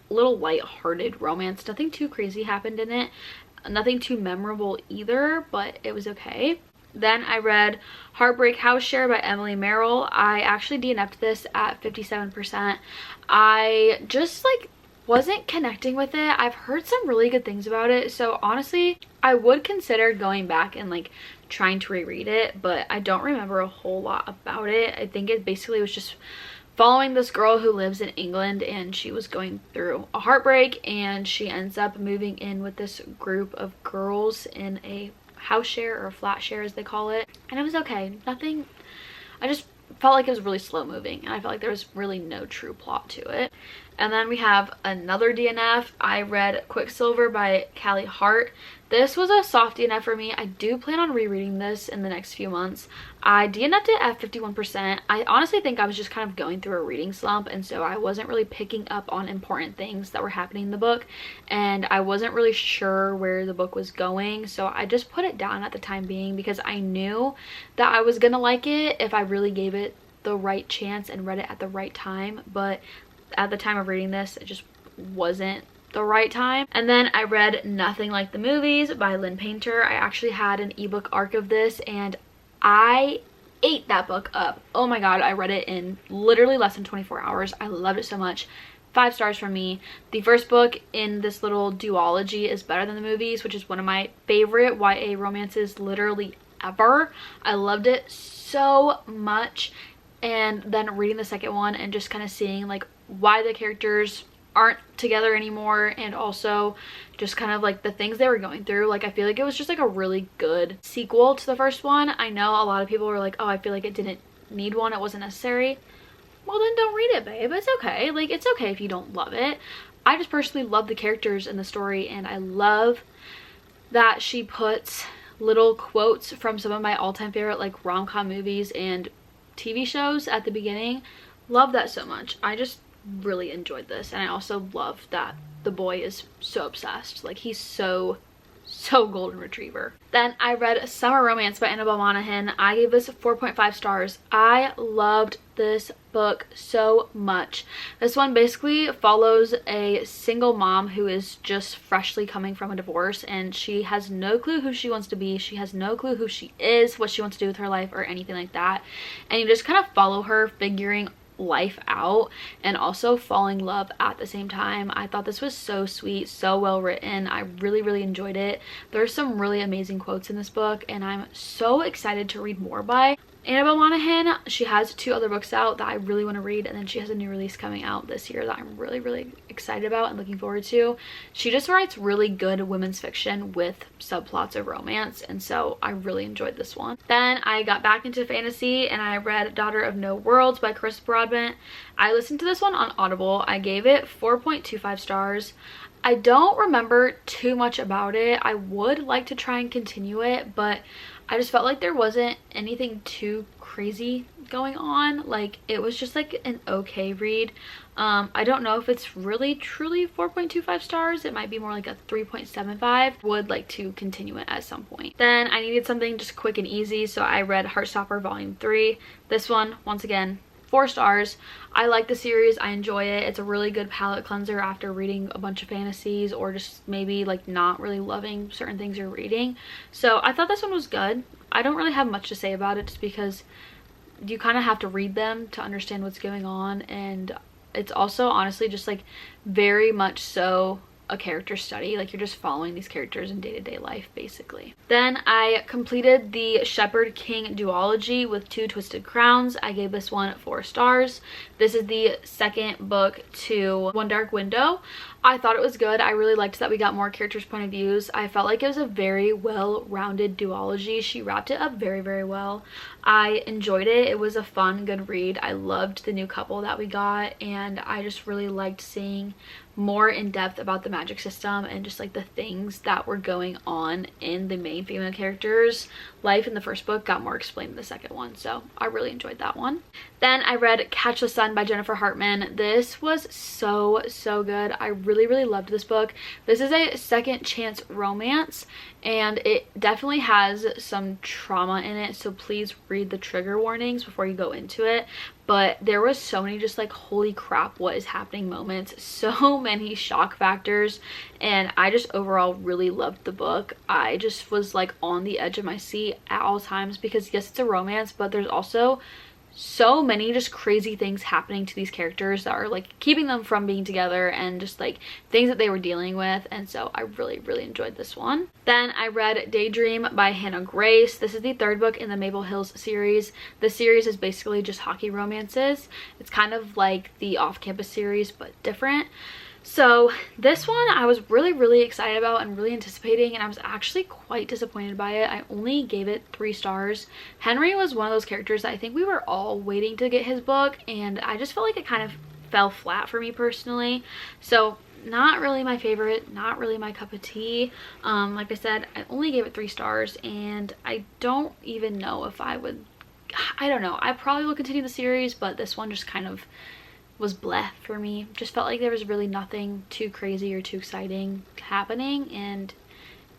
little lighthearted romance. Nothing too crazy happened in it. Nothing too memorable either, but it was okay. Then I read Heartbreak House Share by Emily Merrill. I actually DNF'd this at 57%. I just like wasn't connecting with it. I've heard some really good things about it, so honestly I would consider going back and like trying to reread it, but I don't remember a whole lot about it. I think it basically was just following this girl who lives in England, and she was going through a heartbreak, and she ends up moving in with this group of girls in a house share, or a flat share as they call it, and it was okay. Nothing, I just felt like it was really slow moving, and I felt like there was really no true plot to it. And then we have another DNF. I read Quicksilver by Callie Hart. This was a soft DNF for me. I do plan on rereading this in the next few months. I DNF'd it at 51%. I honestly think I was just kind of going through a reading slump, and so I wasn't really picking up on important things that were happening in the book, and I wasn't really sure where the book was going, so I just put it down at the time being, because I knew that I was gonna like it if I really gave it the right chance and read it at the right time. But at the time of reading this, it just wasn't the right time. And then I read Nothing Like the Movies by Linn Painter. I actually had an ebook arc of this, and I ate that book up. Oh my god, I read it in literally less than 24 hours. I loved it so much. 5 stars from me. The first book in this little duology is better than the movies, which is one of my favorite YA romances literally ever. I loved it so much. And then reading the second one and just kind of seeing like why the characters aren't together anymore, and also just kind of like the things they were going through, like I feel like it was just like a really good sequel to the first one. I know a lot of people were like, oh, I feel like it didn't need one, it wasn't necessary. Well, then don't read it, babe. It's okay. Like, it's okay if you don't love it. I just personally love the characters in the story, and I love that she puts little quotes from some of my all-time favorite like rom-com movies and TV shows at the beginning. Love that so much. I just really enjoyed this, and I also love that the boy is so obsessed. Like, he's so golden retriever. Then I read Summer Romance by Annabelle Monaghan. I gave this 4.5 stars. I loved this book so much. This one basically follows a single mom who is just freshly coming from a divorce, and she has no clue who she wants to be. She has no clue who she is, what she wants to do with her life, or anything like that. And you just kind of follow her figuring life out and also falling in love at the same time. I thought this was so sweet, so well written. I really enjoyed it. There's some really amazing quotes in this book, and I'm so excited to read more by Annabelle Monaghan. She has 2 other books out that I really want to read, and then she has a new release coming out this year that I'm really excited about and looking forward to. She just writes really good women's fiction with subplots of romance, and so I really enjoyed this one. Then I got back into fantasy, and I read Daughter of No Worlds by Chris Broadbent. I listened to this one on Audible. I gave it 4.25 stars. I don't remember too much about it. I would like to try and continue it, but I just felt like there wasn't anything too crazy going on. Like, it was just like an okay read. I don't know if it's really truly 4.25 stars. It might be more like a 3.75. Would like to continue it at some point. Then I needed something just quick and easy, so I read Heartstopper Volume 3. This one, once again, 4 stars. I like the series. I enjoy it. It's a really good palate cleanser after reading a bunch of fantasies, or just maybe like not really loving certain things you're reading. So I thought this one was good. I don't really have much to say about it, just because you kind of have to read them to understand what's going on, and it's also honestly just like very much so a character study. Like, you're just following these characters in day-to-day life basically. Then I completed the Shepherd King duology with Two Twisted Crowns. I gave this one 4 stars. This is the second book to One Dark Window. I thought it was good. I really liked that we got more characters' point of views. I felt like it was a very well-rounded duology. She wrapped it up very well. I enjoyed it. It was a fun, good read. I loved the new couple that we got, and I just really liked seeing more in depth about the magic system and just like the things that were going on in the main female characters' life in the first book got more explained in the second one, so I really enjoyed that one. Then I read Catch the Sun by Jennifer Hartman. This was so good. I really loved this book. This is a second chance romance, and it definitely has some trauma in it, so please read the trigger warnings before you go into it. But there was so many just like holy crap what is happening moments, so many shock factors, and I just overall really loved the book. I just was like on the edge of my seat at all times, because yes, it's a romance, but there's also so many just crazy things happening to these characters that are like keeping them from being together, and just like things that they were dealing with. And so I really enjoyed this one. Then I read Daydream by Hannah Grace. This is the third book in the Maple Hills series. The series is basically just hockey romances. It's kind of like the Off-Campus series but different. So this one I was really excited about and really anticipating, and I was actually quite disappointed by it. I only gave it 3 stars. Henry was one of those characters that I think we were all waiting to get his book, and I just felt like it kind of fell flat for me personally. So not really my favorite, not really my cup of tea. Like I said, I only gave it 3 stars, and I don't even know if I would, I don't know, I probably will continue the series, but this one just kind of was bleh for me. Just felt like there was really nothing too crazy or too exciting happening, and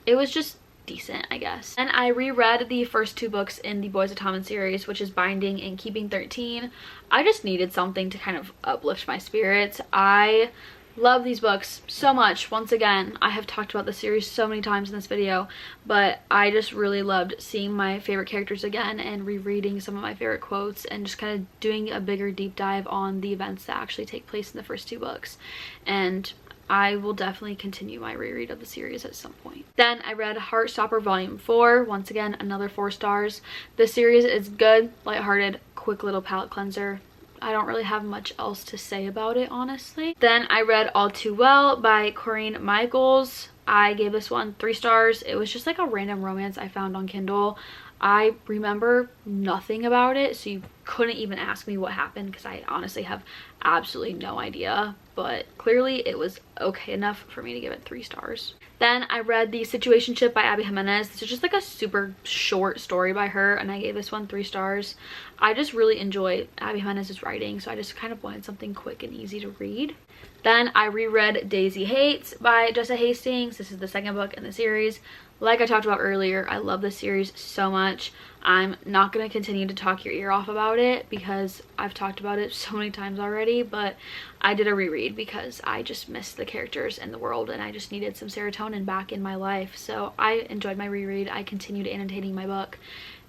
it was just decent, I guess. And I reread the first 2 books in the Boys of Tommen series, which is Binding and Keeping 13. I just needed something to kind of uplift my spirits. I love these books so much. Once again, I have talked about the series so many times in this video, but I just really loved seeing my favorite characters again and rereading some of my favorite quotes and just kind of doing a bigger deep dive on the events that actually take place in the first 2 books. And I will definitely continue my reread of the series at some point. Then I read Heartstopper Volume 4. Once again, another 4 stars. The series is good, lighthearted, quick little palate cleanser. I don't really have much else to say about it, honestly. Then I read All Too Well by Corinne Michaels. I gave this one 3 stars. It was just like a random romance I found on Kindle. I remember nothing about it, so you couldn't even ask me what happened because I honestly have absolutely no idea, but clearly it was okay enough for me to give it 3 stars. Then I read The Situationship by Abby Jimenez. This is just like a super short story by her, and I gave this one 3 stars. I just really enjoy Abby Jimenez's writing, so I just kind of wanted something quick and easy to read. Then I reread Daisy Hates by Jessa Hastings. This is the second book in the series. Like I talked about earlier, I love this series so much. I'm not going to continue to talk your ear off about it because I've talked about it so many times already, but I did a reread because I just missed the characters and the world, and I just needed some serotonin back in my life. So I enjoyed my reread. I continued annotating my book,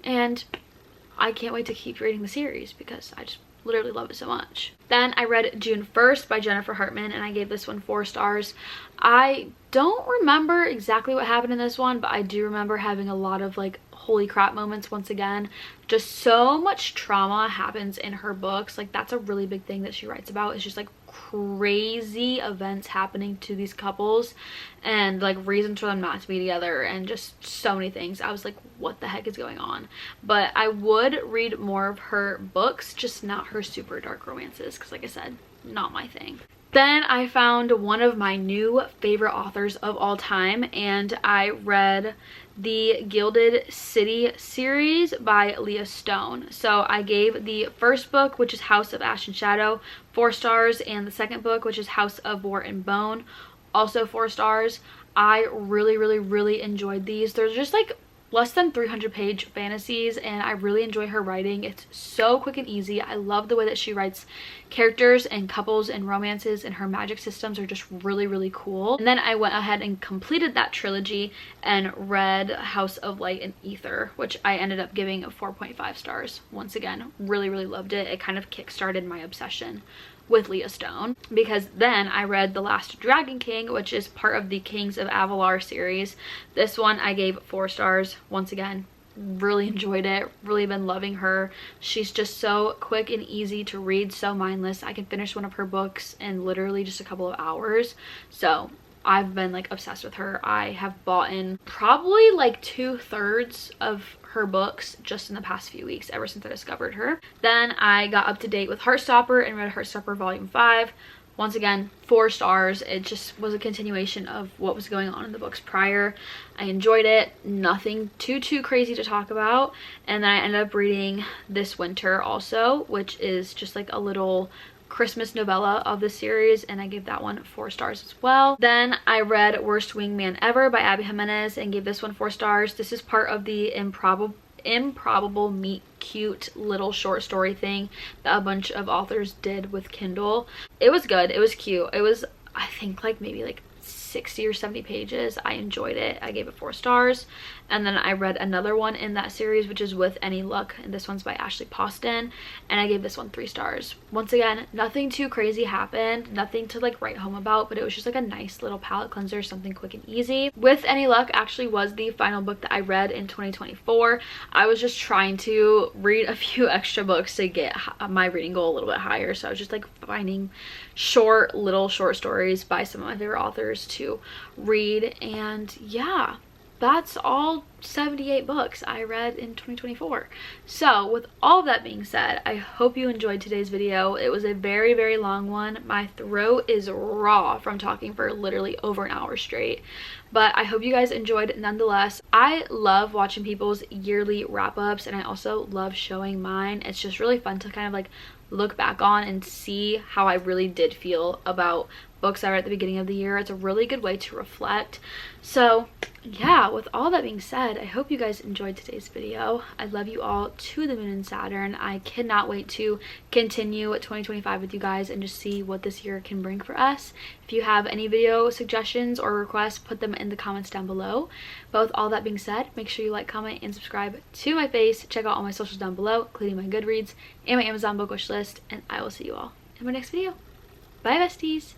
and I can't wait to keep reading the series because I just literally love it so much. Then I read June 1st by Jennifer Hartman, and I gave this one 4 stars. I don't remember exactly what happened in this one, but I do remember having a lot of like holy crap moments once again. Just so much trauma happens in her books. Like that's a really big thing that she writes about. It's just like crazy events happening to these couples and like reasons for them not to be together and just so many things. I was like, what the heck is going on? But I would read more of her books, just not her super dark romances, because like I said, not my thing. Then I found one of my new favorite authors of all time, and I read the Gilded City series by Leah Stone. So I gave the first book, which is House of Ash and Shadow, 4 stars, and the second book, which is House of War and Bone, also 4 stars. I really enjoyed these. They're just like less than 300-page fantasies, and I really enjoy her writing. It's so quick and easy. I love the way that she writes characters and couples and romances, and her magic systems are just really cool. And then I went ahead and completed that trilogy and read House of Light and Ether, which I ended up giving 4.5 stars. Once again, really loved it. It kind of kickstarted my obsession with Leah Stone, because then I read The Last Dragon King, which is part of the Kings of Avalar series. This one I gave 4 stars. Once again, really enjoyed it. Really been loving her. She's just so quick and easy to read, so mindless. I can finish one of her books in literally just a couple of hours. So I've been like obsessed with her. I have bought in probably like 2/3 of her books just in the past few weeks, ever since I discovered her. Then I got up to date with Heartstopper and read Heartstopper Volume 5. Once again, 4 stars. It just was a continuation of what was going on in the books prior. I enjoyed it. Nothing too crazy to talk about. And then I ended up reading This Winter also, which is just like a little Christmas novella of the series, and I gave that one 4 stars as well. Then I read Worst Wingman Ever by Abby Jimenez and gave this one 4 stars. This is part of the improbable meet cute little short story thing that a bunch of authors did with Kindle. It was good. It was cute. It was, I think, like maybe like 60 or 70 pages. I enjoyed it. I gave it 4 stars. And then I read another one in that series, which is With Any Luck, and this one's by Ashley Poston, and I gave this one 3 stars. Once again, nothing too crazy happened, nothing to like write home about, but it was just like a nice little palate cleanser, something quick and easy. With Any Luck actually was the final book that I read in 2024. I was just trying to read a few extra books to get my reading goal a little bit higher, so I was just like finding little short stories by some of my favorite authors to read. And yeah, that's all 78 books I read in 2024. So with all that being said, I hope you enjoyed today's video. It was a very, very long one. My throat is raw from talking for literally over an hour straight, but I hope you guys enjoyed nonetheless. I love watching people's yearly wrap-ups, and I also love showing mine. It's just really fun to kind of like look back on and see how I really did feel about books I read at the beginning of the year. It's a really good way to reflect. So yeah, with all that being said, I hope you guys enjoyed today's video. I love you all to the moon and Saturn. I cannot wait to continue 2025 with you guys and just see what this year can bring for us. If you have any video suggestions or requests, put them in the comments down below. But with all that being said, make sure you like, comment, and subscribe to my face. Check out all my socials down below, including my Goodreads and my Amazon book wish list, and I will see you all in my next video. Bye, besties!